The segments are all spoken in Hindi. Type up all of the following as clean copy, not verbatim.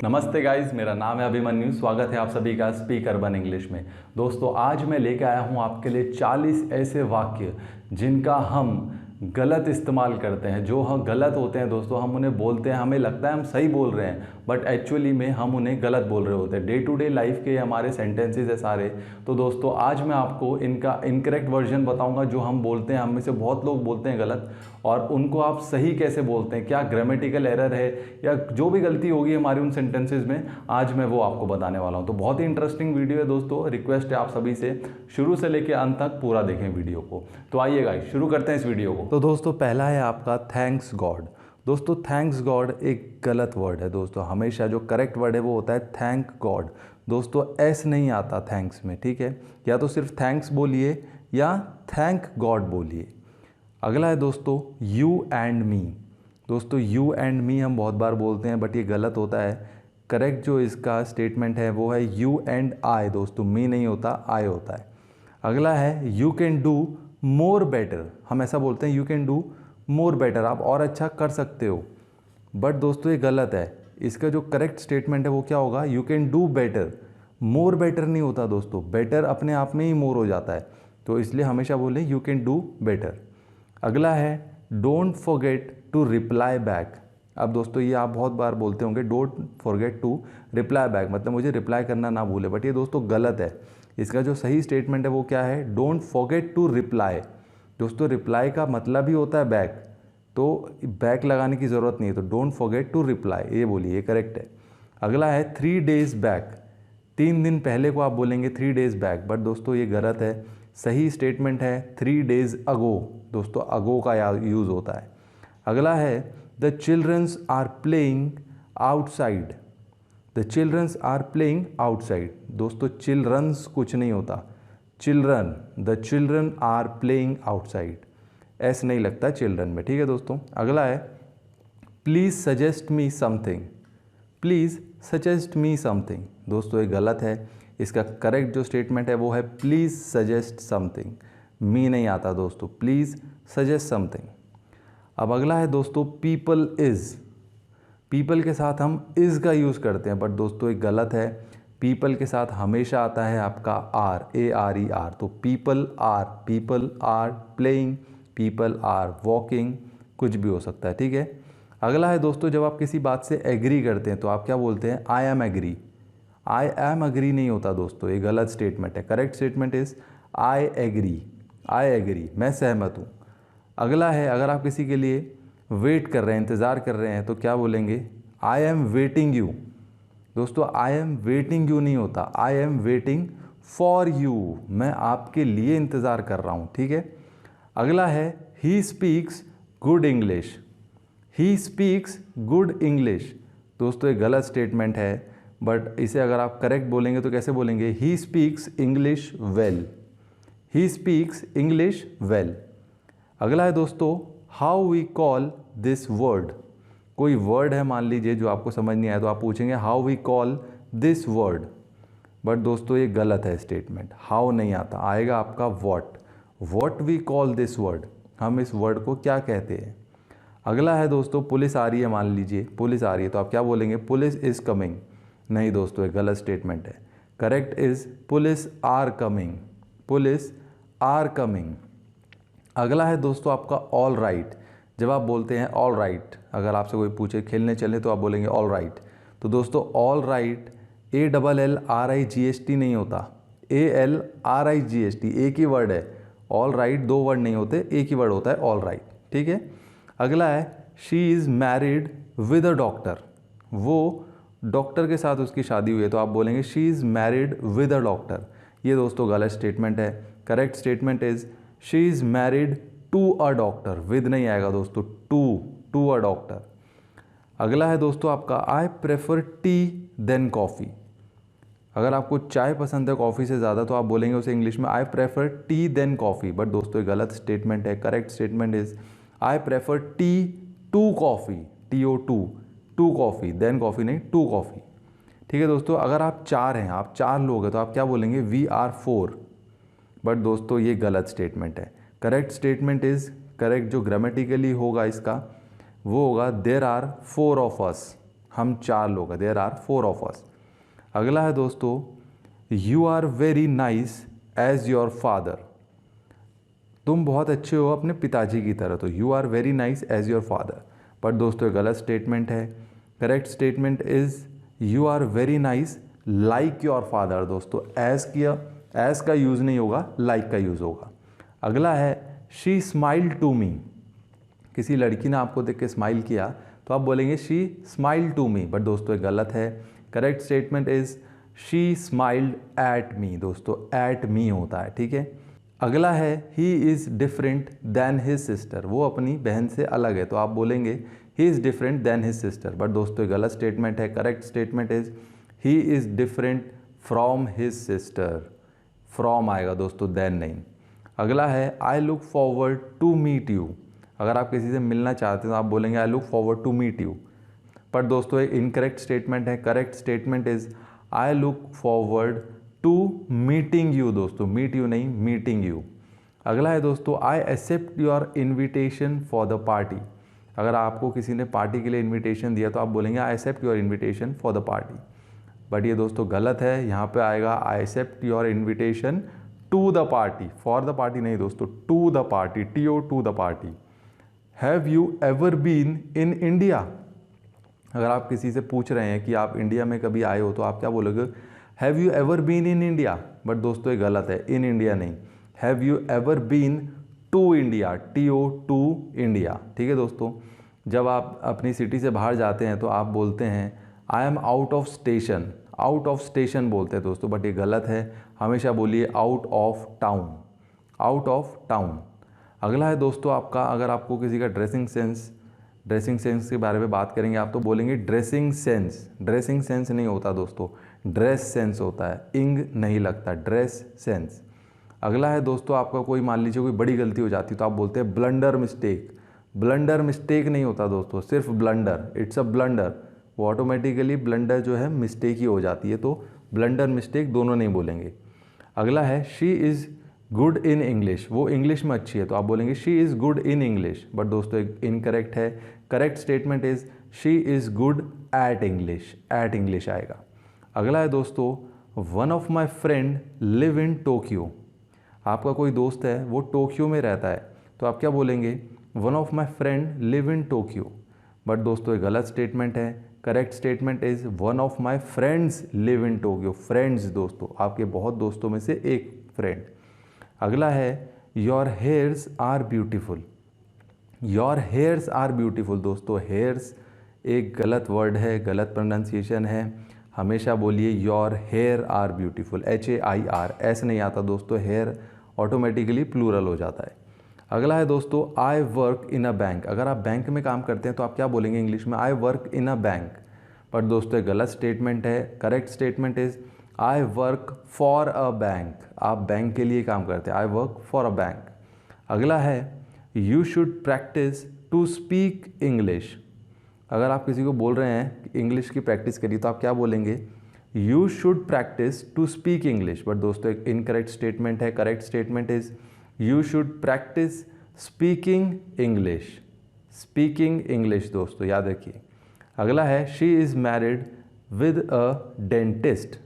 नमस्ते गाइस, मेरा नाम है अभिमन्यु। स्वागत है आप सभी का स्पीक अर्बन इंग्लिश में। दोस्तों, आज मैं लेके आया हूँ आपके लिए 40 ऐसे वाक्य जिनका हम गलत इस्तेमाल करते हैं। जो हम गलत होते हैं दोस्तों, हम उन्हें बोलते हैं, हमें लगता है हम सही बोल रहे हैं, बट एक्चुअली में हम उन्हें गलत बोल रहे होते हैं। डे टू डे लाइफ के हमारे सेंटेंसेस है सारे। तो दोस्तों, आज मैं आपको इनका इनकरेक्ट वर्जन बताऊंगा जो हम बोलते हैं, हम में से बहुत लोग बोलते हैं गलत, और उनको आप सही कैसे बोलते हैं, क्या ग्रामेटिकल एरर है या जो भी गलती होगी हमारी उन सेंटेंसेस में, आज मैं वो आपको बताने वाला हूं। तो बहुत ही इंटरेस्टिंग वीडियो है दोस्तों। रिक्वेस्ट है आप सभी से शुरू से लेकर अंत तक पूरा देखें वीडियो को। तो आइए गाइस, शुरू करते हैं इस वीडियो को। तो दोस्तों, पहला है आपका थैंक्स गॉड। दोस्तों, थैंक्स गॉड एक गलत वर्ड है दोस्तों। हमेशा जो करेक्ट वर्ड है वो होता है थैंक गॉड। दोस्तों, एस नहीं आता थैंक्स में, ठीक है। या तो सिर्फ थैंक्स बोलिए या थैंक गॉड बोलिए। अगला है दोस्तों यू एंड मी। दोस्तों, यू एंड मी हम बहुत बार बोलते हैं, बट ये गलत होता है। करेक्ट जो इसका स्टेटमेंट है वो है यू एंड आई। दोस्तों, मी नहीं होता, आई होता है। अगला है you can do more better. हम ऐसा बोलते हैं, you can do more better, आप और अच्छा कर सकते हो। बट दोस्तों, ये गलत है। इसका जो करेक्ट स्टेटमेंट है वो क्या होगा, you can do better. More better नहीं होता दोस्तों, बेटर अपने आप में ही मोर हो जाता है। तो इसलिए हमेशा बोलें यू कैन डू बेटर। अगला है don't forget to reply back. अब दोस्तों, ये आप बहुत बार बोलते होंगे, don't forget to reply back, मतलब मुझे रिप्लाई करना ना भूले, बट ये दोस्तों गलत है। इसका जो सही स्टेटमेंट है वो क्या है, डोंट फॉरगेट टू रिप्लाई। दोस्तों, रिप्लाई का मतलब ही होता है बैक, तो बैक लगाने की ज़रूरत नहीं है। तो डोंट फॉरगेट टू रिप्लाई ये बोलिए, ये करेक्ट है। अगला है 3 days बैक। 3 दिन पहले को आप बोलेंगे 3 days बैक, बट दोस्तों ये गलत है। सही स्टेटमेंट है 3 days अगो। दोस्तों, अगो का यूज़ होता है। अगला है the childrens are playing outside. The childrens are playing outside. दोस्तों, चिल्ड्रंस कुछ नहीं होता, children. The children are playing outside, ऐसे नहीं लगता चिल्ड्रन में, ठीक है दोस्तों। अगला है please suggest me something. Please suggest me something. दोस्तों, ये गलत है। इसका करेक्ट जो स्टेटमेंट है वो है प्लीज़ सजेस्ट समथिंग। मी नहीं आता दोस्तों, प्लीज़ सजेस्ट समथिंग। अब अगला है दोस्तों पीपल इज़। पीपल के साथ हम इज़ का यूज़ करते हैं, बट दोस्तों ये गलत है। पीपल के साथ हमेशा आता है आपका आर, ARER। तो people are playing, people are walking, कुछ भी हो सकता है, ठीक है। अगला है दोस्तों, जब आप किसी बात से एग्री करते हैं तो आप क्या बोलते हैं, I am agree. I am agree नहीं होता दोस्तों, ये गलत स्टेटमेंट है। Correct statement is I agree. I agree, मैं सहमत हूँ। अगला है, अगर आप किसी के लिए वेट कर रहे हैं, इंतज़ार कर रहे हैं, तो क्या बोलेंगे, आई एम वेटिंग यू। दोस्तों, आई एम वेटिंग यू नहीं होता, I am waiting for you. मैं आपके लिए इंतज़ार कर रहा हूँ, ठीक है। अगला है he speaks good English. He speaks good English. दोस्तों, ये गलत स्टेटमेंट है, बट इसे अगर आप करेक्ट बोलेंगे तो कैसे बोलेंगे, he speaks English well. He speaks English well. अगला है दोस्तों how we call this word. कोई वर्ड है मान लीजिए जो आपको समझ नहीं आया, तो आप पूछेंगे how we call this word. But दोस्तों, ये गलत है स्टेटमेंट। हाउ नहीं आता, आएगा आपका what. What we call this word, हम इस वर्ड को क्या कहते हैं। अगला है दोस्तों पुलिस आ रही है, मान लीजिए पुलिस आ रही है, तो आप क्या बोलेंगे, पुलिस इज़ कमिंग। नहीं दोस्तों, ये गलत स्टेटमेंट है। Correct is police are coming. Police are coming. अगला है दोस्तों आपका ऑल राइट। जब आप बोलते हैं ऑल राइट, अगर आपसे कोई पूछे खेलने चले तो आप बोलेंगे ऑल राइट। तो दोस्तों, ऑल राइट ALLRIGHT नहीं होता, ALRIGHT एक ही वर्ड है। ऑल राइट 2 वर्ड नहीं होते, एक ही वर्ड होता है ऑल राइट, ठीक है। अगला है she is married with a doctor. वो डॉक्टर के साथ उसकी शादी हुई है, तो आप बोलेंगे she is married with a doctor. ये दोस्तों गलत स्टेटमेंट है। Correct statement is she is married to a doctor. With नहीं आएगा दोस्तों, टू अ डॉक्टर। अगला है दोस्तों आपका I prefer tea than coffee. अगर आपको चाय पसंद है कॉफ़ी से ज़्यादा, तो आप बोलेंगे उसे इंग्लिश में I prefer tea than coffee. But दोस्तों, ये गलत स्टेटमेंट है। Correct statement is I prefer tea to coffee, TO2, to coffee, than coffee नहीं, टू कॉफ़ी, ठीक है दोस्तों। अगर आप 4 हैं, आप 4 लोग हैं, तो आप क्या बोलेंगे, वी आर 4। बट दोस्तों, ये गलत स्टेटमेंट है। करेक्ट स्टेटमेंट इज़, करेक्ट जो ग्रामेटिकली होगा इसका वो होगा देयर आर 4 ऑफ अस। हम 4 लोग हैं, देयर आर 4 ऑफ अस। अगला है दोस्तों, you are very nice as your father, तुम बहुत अच्छे हो अपने पिताजी की तरह। तो you are very nice as your father, पर दोस्तों गलत स्टेटमेंट है। Correct statement is you are very nice like your father. दोस्तों एज का यूज़ नहीं होगा, लाइक का यूज़ होगा। अगला है शी स्माइल टू मी, किसी लड़की ने आपको देख के स्माइल किया तो आप बोलेंगे she smile to me, but दोस्तों ये गलत है। Correct statement is she smiled at me. दोस्तों एट मी होता है, ठीक है। अगला है he is different than his sister, वो अपनी बहन से अलग है, तो आप बोलेंगे he is different than his sister, but दोस्तों ये गलत स्टेटमेंट है। Correct statement is he is different from his sister, from आएगा दोस्तों, देन नहीं। अगला है I look forward to meet you, अगर आप किसी से मिलना चाहते हो तो आप बोलेंगे I look forward to meet you, पर दोस्तों एक इनकरेक्ट स्टेटमेंट है। Correct statement is I look forward to meeting you. दोस्तों मीट यू नहीं, मीटिंग यू। अगला है दोस्तों I accept your invitation for the party, अगर आपको किसी ने पार्टी के लिए इन्विटेशन दिया तो आप बोलेंगे I accept your invitation for the party, but ये दोस्तों गलत है। यहाँ पे आएगा I accept your invitation to the party, for the party नहीं दोस्तों, to the party, TO to the party. Have you ever been in India, अगर आप किसी से पूछ रहे हैं कि आप इंडिया में कभी आए हो तो आप क्या बोलोगे, have you ever been in India, but दोस्तों ये गलत है, इन इंडिया नहीं, have you ever been to India, TO to India, ठीक है दोस्तों। जब आप अपनी सिटी से बाहर जाते हैं तो आप बोलते हैं I am out of station, out of station बोलते हैं दोस्तों, बट ये गलत है, हमेशा बोलिए out of town, out of town. अगला है दोस्तों आपका, अगर आपको किसी का ड्रेसिंग सेंस के बारे में बात करेंगे आप तो बोलेंगे ड्रेसिंग सेंस, ड्रेसिंग सेंस नहीं होता दोस्तों, ड्रेस सेंस होता है, इंग नहीं लगता, ड्रेस सेंस। अगला है दोस्तों आपका, कोई मान लीजिए कोई बड़ी गलती हो जाती है तो आप बोलते हैं ब्लंडर मिस्टेक, ब्लंडर मिस्टेक नहीं होता दोस्तों, सिर्फ ब्लंडर, इट्स अ ब्लंडर, वो ऑटोमेटिकली ब्लंडर जो है मिस्टेक ही हो जाती है, तो ब्लंडर मिस्टेक दोनों नहीं बोलेंगे। अगला है she is good in English, वो इंग्लिश में अच्छी है तो आप बोलेंगे she is good in English, but दोस्तों एक इनकरेक्ट है। Correct statement is she is good at English, at English आएगा। अगला है दोस्तों one of my friend live in Tokyo, आपका कोई दोस्त है वो टोक्यो में रहता है तो आप क्या बोलेंगे, one of my friend live in Tokyo, but दोस्तों ये गलत स्टेटमेंट है। Correct statement is one of my friends live in Tokyo, friends दोस्तों आपके बहुत दोस्तों में से एक फ्रेंड। अगला है your hairs are beautiful, your hairs are beautiful, दोस्तों हेयर्स एक गलत वर्ड है, गलत प्रोनाउंसिएशन है, हमेशा बोलिए your hair are beautiful, HAIR, ऐसे नहीं आता दोस्तों, हेयर ऑटोमेटिकली प्लूरल हो जाता है। अगला है दोस्तों I work in a bank, अगर आप बैंक में काम करते हैं तो आप क्या बोलेंगे इंग्लिश में, I work in a bank, पर दोस्तों गलत स्टेटमेंट है। Correct statement is I work for a bank, आप बैंक के लिए काम करते हैं, I work for a bank. अगला है you should practise to speak English, अगर आप किसी को बोल रहे हैं कि इंग्लिश की प्रैक्टिस करिए तो आप क्या बोलेंगे, you should practise to speak English, but दोस्तों एक इनकरेक्ट स्टेटमेंट है। Correct statement is you should practise speaking English, speaking English दोस्तों याद रखिए। अगला है she is married with a dentist,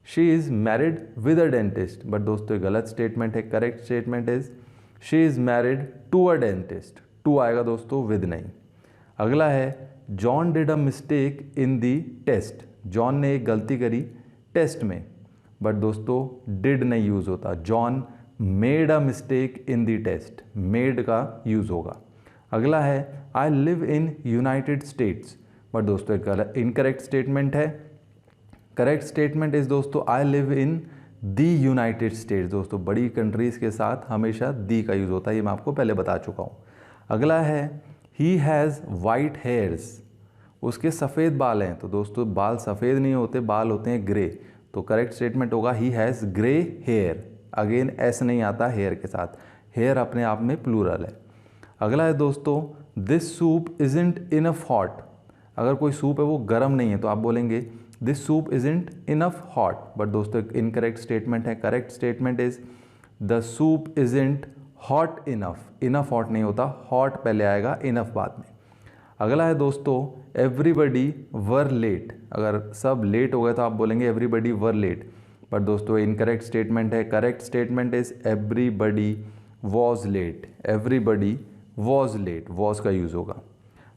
she is married with a dentist, but दोस्तों गलत स्टेटमेंट है। Correct statement is she is married to a dentist, to आएगा दोस्तों, विद नहीं। अगला है John did a mistake in the test, John ने एक गलती करी टेस्ट में, बट दोस्तों डिड नहीं यूज़ होता, John made a mistake in the test, made का यूज़ होगा। अगला है I live in United States, but दोस्तों एक इनकरेक्ट स्टेटमेंट है। करेक्ट स्टेटमेंट इज दोस्तों I live in the United States, दोस्तों बड़ी कंट्रीज़ के साथ हमेशा दी का यूज़ होता है, ये मैं आपको पहले बता चुका हूँ। अगला है ही हैज़ वाइट हेयर्स, उसके सफ़ेद बाल हैं, तो दोस्तों बाल सफ़ेद नहीं होते, बाल होते हैं ग्रे, तो करेक्ट स्टेटमेंट होगा he has grey hair, again S नहीं आता हेयर के साथ, हेयर अपने आप में प्लूरल है। अगला है दोस्तों this soup isn't enough hot, अगर कोई सूप है वो गर्म नहीं है तो आप बोलेंगे this soup isn't enough hot, but दोस्तों एक इनकरेक्ट स्टेटमेंट है। Correct statement is the soup isn't hot enough, enough hot नहीं होता, हॉट पहले आएगा, इनफ बाद में। अगला है दोस्तों एवरीबडी वर लेट। अगर सब लेट हो गए तो आप बोलेंगे एवरीबडी वर लेट, बट दोस्तों इनकरेक्ट स्टेटमेंट है। Correct statement is everybody was late. Everybody was late, was का यूज़ होगा।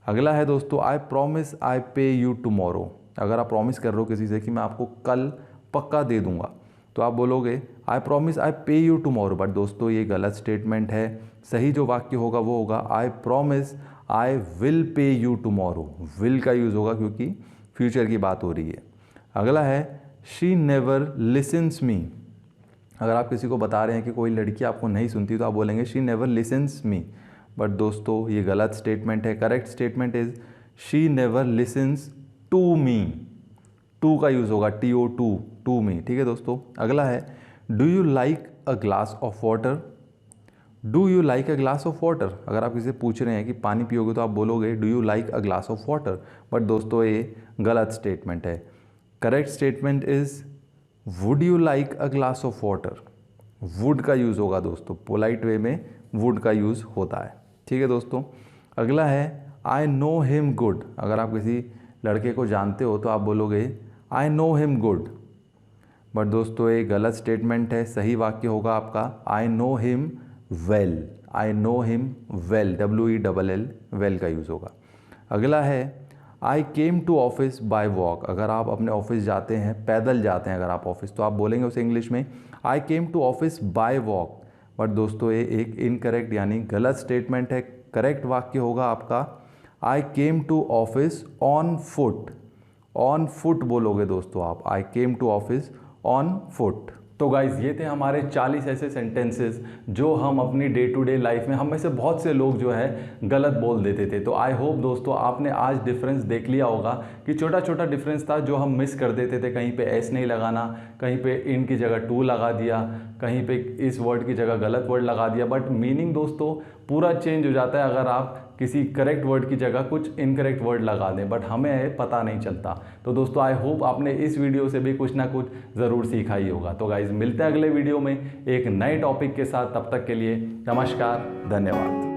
अगला है दोस्तों आई प्रॉमिस आई पे यू टुमारो। अगर आप प्रॉमिस कर रहे हो किसी से कि मैं आपको कल पक्का दे दूंगा, तो आप बोलोगे आई प्रॉमिस आई पे यू टुमारो, बट दोस्तों ये गलत स्टेटमेंट है। सही जो वाक्य होगा वो होगा I promise I will pay you tomorrow. Will का यूज़ होगा क्योंकि फ्यूचर की बात हो रही है। अगला है शी नेवर लिसन्स मी। अगर आप किसी को बता रहे हैं कि कोई लड़की आपको नहीं सुनती तो आप बोलेंगे she never listens me, but दोस्तों ये गलत स्टेटमेंट है। Correct statement is she never listens to me. To का यूज़ होगा TO2, टू मी। ठीक है दोस्तों। अगला है do you like a glass of water. Do you like a glass of water. अगर आप किसी से पूछ रहे हैं कि पानी पियोगे तो आप बोलोगे do you like a glass of water, but दोस्तों ये गलत स्टेटमेंट है। Correct statement is would you like a glass of water. Would का यूज़ होगा दोस्तों, पोलाइट वे में वुड का यूज़ होता है। ठीक है दोस्तों। अगला है आई नो हिम गुड। अगर आप किसी लड़के को जानते हो तो आप बोलोगे I know him good, but दोस्तों ये गलत स्टेटमेंट है। सही वाक्य होगा आपका I know him well. I know him well, WELL, well का यूज़ होगा। अगला है I came to office by walk. अगर आप अपने ऑफिस जाते हैं, पैदल जाते हैं अगर आप ऑफिस, तो आप बोलेंगे उसे इंग्लिश में I came to office by walk, but दोस्तों ये एक इनकरेक्ट यानी गलत स्टेटमेंट है। करेक्ट वाक्य होगा आपका I came to office on foot. On foot बोलोगे दोस्तों आप, I came to office on foot. तो गाइज़ ये थे हमारे 40 ऐसे सेंटेंसेस जो हम अपनी डे टू डे लाइफ में, हम में से बहुत से लोग जो है गलत बोल देते थे। तो आई होप दोस्तों आपने आज डिफरेंस देख लिया होगा कि छोटा छोटा डिफरेंस था जो हम मिस कर देते थे। कहीं पे एस नहीं लगाना, कहीं पे इन की जगह टू लगा दिया, कहीं पे इस वर्ड की जगह गलत वर्ड लगा दिया, बट मीनिंग दोस्तों पूरा चेंज हो जाता है अगर आप किसी करेक्ट वर्ड की जगह कुछ इनकरेक्ट वर्ड लगा दें, बट हमें पता नहीं चलता। तो दोस्तों आई होप आपने इस वीडियो से भी कुछ ना कुछ ज़रूर सीखा ही होगा। तो गाइज मिलते हैं अगले वीडियो में एक नए टॉपिक के साथ। तब तक के लिए नमस्कार, धन्यवाद।